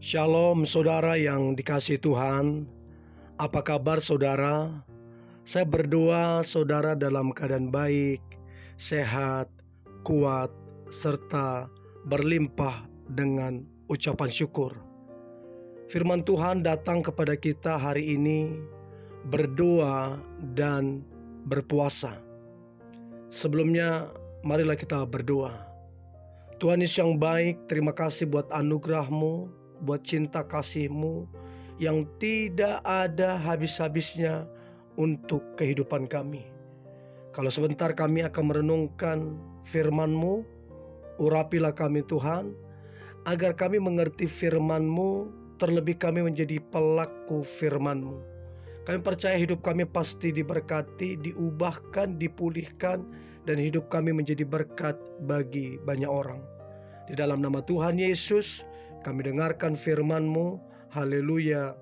Shalom saudara yang dikasihi Tuhan. Apa kabar saudara? Saya berdoa saudara dalam keadaan baik, sehat, kuat, serta berlimpah dengan ucapan syukur. Firman Tuhan datang kepada kita hari ini, berdoa dan berpuasa. Sebelumnya marilah kita berdoa. Tuhan Yesus yang baik, terima kasih buat anugerah-Mu, buat cinta kasih-Mu yang tidak ada habis-habisnya untuk kehidupan kami. Kalau sebentar kami akan merenungkan firman-Mu, urapilah kami Tuhan, agar kami mengerti firman-Mu, terlebih kami menjadi pelaku firman-Mu. Kami percaya hidup kami pasti diberkati, diubahkan, dipulihkan, dan hidup kami menjadi berkat bagi banyak orang. Di dalam nama Tuhan Yesus, kami dengarkan firman-Mu. Haleluya.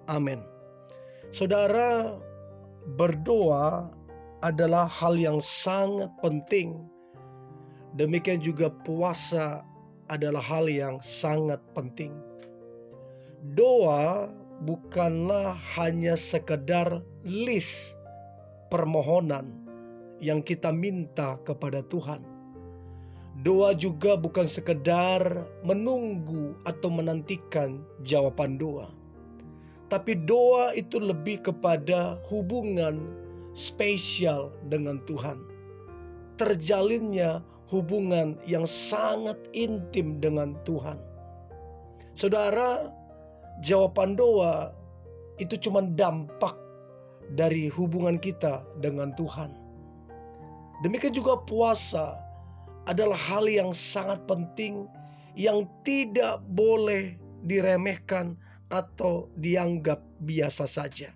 Amin. Saudara, berdoa adalah hal yang sangat penting. Demikian juga puasa adalah hal yang sangat penting. Doa bukanlah hanya sekedar list permohonan yang kita minta kepada Tuhan. Doa juga bukan sekedar menunggu atau menantikan jawaban doa. Tapi doa itu lebih kepada hubungan spesial dengan Tuhan. Terjalinnya hubungan yang sangat intim dengan Tuhan. Saudara, jawaban doa itu cuma dampak dari hubungan kita dengan Tuhan. Demikian juga puasa adalah hal yang sangat penting yang tidak boleh diremehkan atau dianggap biasa saja.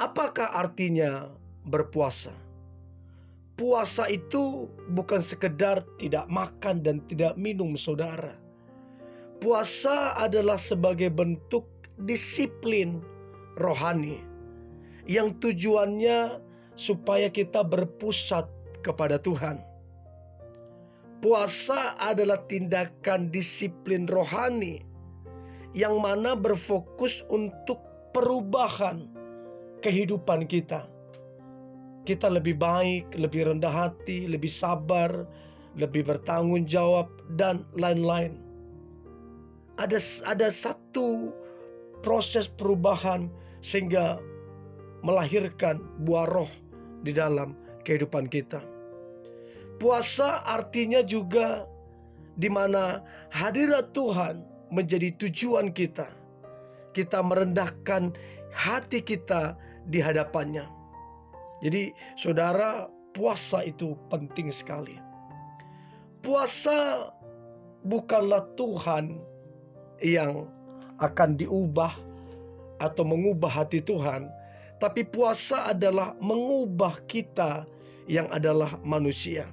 Apakah artinya berpuasa? Puasa itu bukan sekedar tidak makan dan tidak minum, saudara. Puasa adalah sebagai bentuk disiplin rohani yang tujuannya supaya kita berpusat kepada Tuhan. Puasa adalah tindakan disiplin rohani yang mana berfokus untuk perubahan kehidupan kita. Kita lebih baik, lebih rendah hati, lebih sabar, lebih bertanggung jawab, dan lain-lain. Ada satu proses perubahan sehingga melahirkan buah roh di dalam kehidupan kita. Puasa artinya juga di mana hadirat Tuhan menjadi tujuan kita. Kita merendahkan hati kita di hadapannya. Jadi saudara, puasa itu penting sekali. Puasa bukanlah Tuhan yang akan diubah atau mengubah hati Tuhan, tapi puasa adalah mengubah kita yang adalah manusia.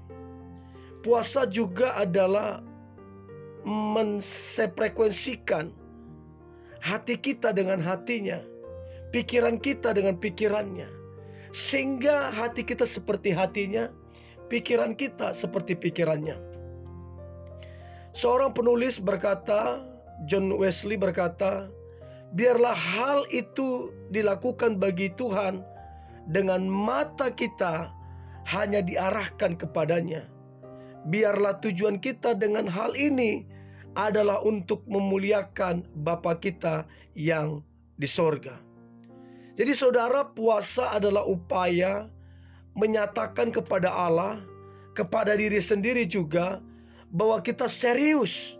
Puasa juga adalah mensefrekuensikan hati kita dengan hatinya, pikiran kita dengan pikirannya, sehingga hati kita seperti hatinya, pikiran kita seperti pikirannya. Seorang penulis berkata, John Wesley berkata, biarlah hal itu dilakukan bagi Tuhan dengan mata kita hanya diarahkan kepadanya. Biarlah tujuan kita dengan hal ini adalah untuk memuliakan Bapa kita yang di sorga. Jadi saudara, puasa adalah upaya menyatakan kepada Allah, kepada diri sendiri juga, bahwa kita serius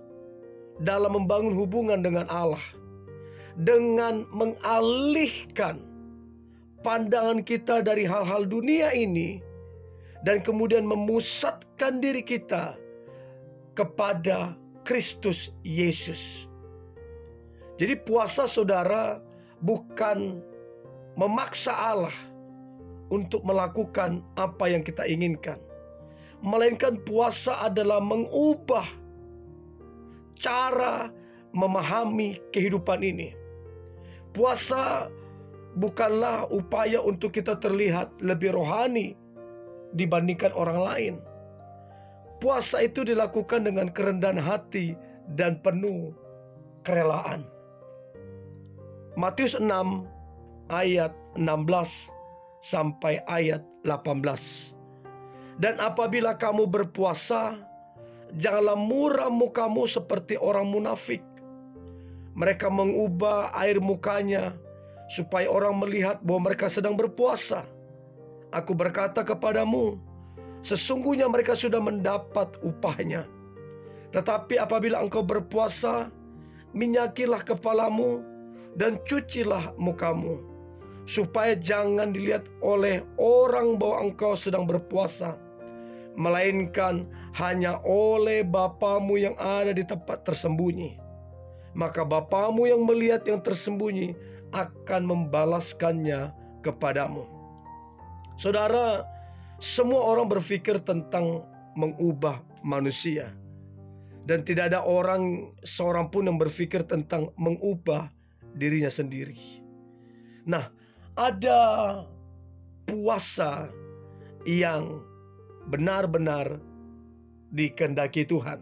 dalam membangun hubungan dengan Allah. Dengan mengalihkan pandangan kita dari hal-hal dunia ini, dan kemudian memusatkan diri kita kepada Kristus Yesus. Jadi puasa saudara bukan memaksa Allah untuk melakukan apa yang kita inginkan, melainkan puasa adalah mengubah cara memahami kehidupan ini. Puasa bukanlah upaya untuk kita terlihat lebih rohani dibandingkan orang lain. Puasa itu dilakukan dengan kerendahan hati dan penuh kerelaan. Matius 6 ayat 16 sampai ayat 18. Dan apabila kamu berpuasa, janganlah muram mukamu seperti orang munafik. Mereka mengubah air mukanya supaya orang melihat bahwa mereka sedang berpuasa. Aku berkata kepadamu, sesungguhnya mereka sudah mendapat upahnya. Tetapi apabila engkau berpuasa, minyakilah kepalamu dan cucilah mukamu, supaya jangan dilihat oleh orang bahwa engkau sedang berpuasa, melainkan hanya oleh Bapamu yang ada di tempat tersembunyi. Maka Bapamu yang melihat yang tersembunyi akan membalaskannya kepadamu. Saudara, semua orang berpikir tentang mengubah manusia, dan tidak ada seorang pun yang berpikir tentang mengubah dirinya sendiri. Nah, ada puasa yang benar-benar dikehendaki Tuhan.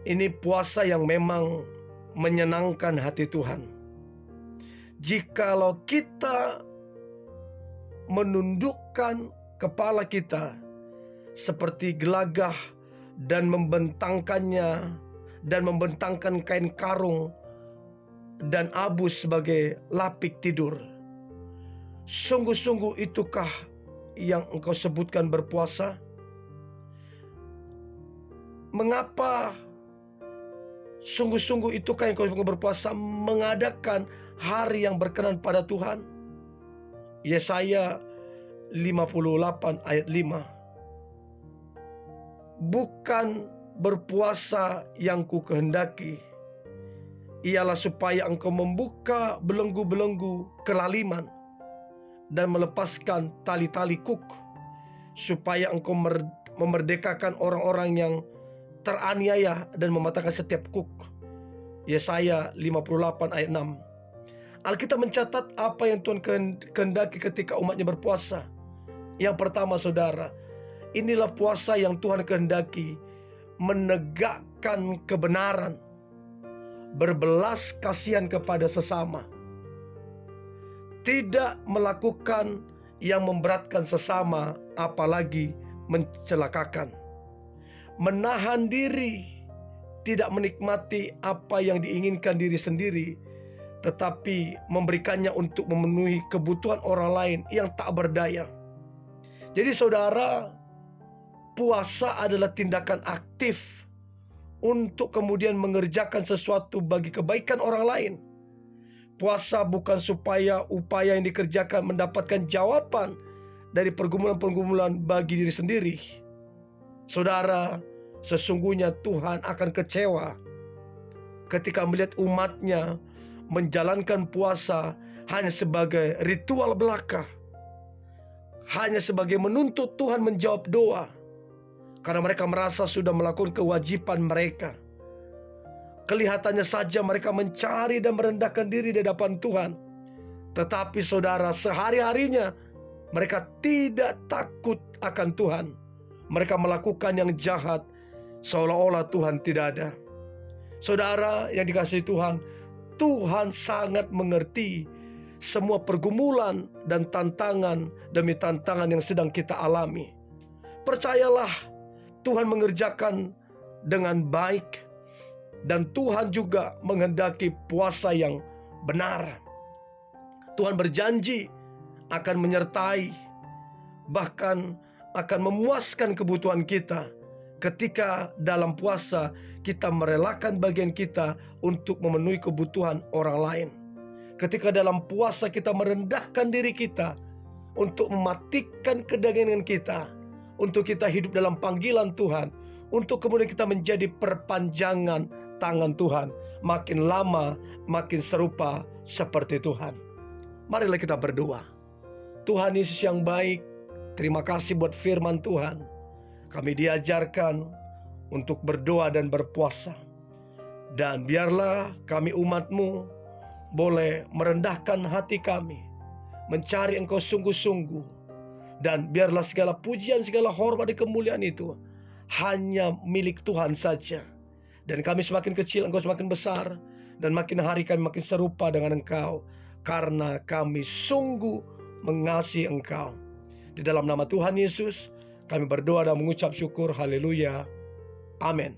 Ini puasa yang memang menyenangkan hati Tuhan. Jikalau kita menundukkan kepala kita seperti gelagah dan membentangkannya, dan membentangkan kain karung dan abu sebagai lapik tidur, sungguh-sungguh itukah yang engkau sebutkan berpuasa? Mengapa sungguh-sungguh itukah yang engkau berpuasa mengadakan hari yang berkenan pada Tuhan? Yesaya 58 ayat 5. Bukan berpuasa yang ku kehendaki, ialah supaya engkau membuka belenggu-belenggu kelaliman dan melepaskan tali-tali kuk, supaya engkau memerdekakan orang-orang yang teraniaya dan mematahkan setiap kuk. Yesaya 58 ayat 6. Alkitab mencatat apa yang Tuhan kehendaki ketika umatnya berpuasa. Yang pertama, saudara, inilah puasa yang Tuhan kehendaki: menegakkan kebenaran, berbelas kasihan kepada sesama, tidak melakukan yang memberatkan sesama, apalagi mencelakakan, menahan diri, tidak menikmati apa yang diinginkan diri sendiri, tetapi memberikannya untuk memenuhi kebutuhan orang lain yang tak berdaya. Jadi saudara, puasa adalah tindakan aktif untuk kemudian mengerjakan sesuatu bagi kebaikan orang lain. Puasa bukan supaya upaya yang dikerjakan mendapatkan jawaban dari pergumulan-pergumulan bagi diri sendiri. Saudara, sesungguhnya Tuhan akan kecewa ketika melihat umatnya menjalankan puasa hanya sebagai ritual belaka, hanya sebagai menuntut Tuhan menjawab doa, karena mereka merasa sudah melakukan kewajiban mereka. Kelihatannya saja mereka mencari dan merendahkan diri di hadapan Tuhan, tetapi saudara, sehari-harinya mereka tidak takut akan Tuhan. Mereka melakukan yang jahat seolah-olah Tuhan tidak ada. Saudara yang dikasihi Tuhan, Tuhan sangat mengerti semua pergumulan dan tantangan demi tantangan yang sedang kita alami. Percayalah, Tuhan mengerjakan dengan baik, dan Tuhan juga menghendaki puasa yang benar. Tuhan berjanji akan menyertai, bahkan akan memuaskan kebutuhan kita ketika dalam puasa kita merelakan bagian kita untuk memenuhi kebutuhan orang lain. Ketika dalam puasa kita merendahkan diri kita untuk mematikan kedagingan kita, untuk kita hidup dalam panggilan Tuhan, untuk kemudian kita menjadi perpanjangan tangan Tuhan, makin lama makin serupa seperti Tuhan. Marilah kita berdoa. Tuhan Yesus yang baik, terima kasih buat firman Tuhan. Kami diajarkan untuk berdoa dan berpuasa, dan biarlah kami umat-Mu boleh merendahkan hati kami, mencari Engkau sungguh-sungguh, dan biarlah segala pujian, segala hormat dan kemuliaan itu hanya milik Tuhan saja. Dan kami semakin kecil, Engkau semakin besar. Dan makin hari kami makin serupa dengan Engkau, karena kami sungguh mengasihi Engkau. Di dalam nama Tuhan Yesus kami berdoa dan mengucap syukur. Haleluya. Amin.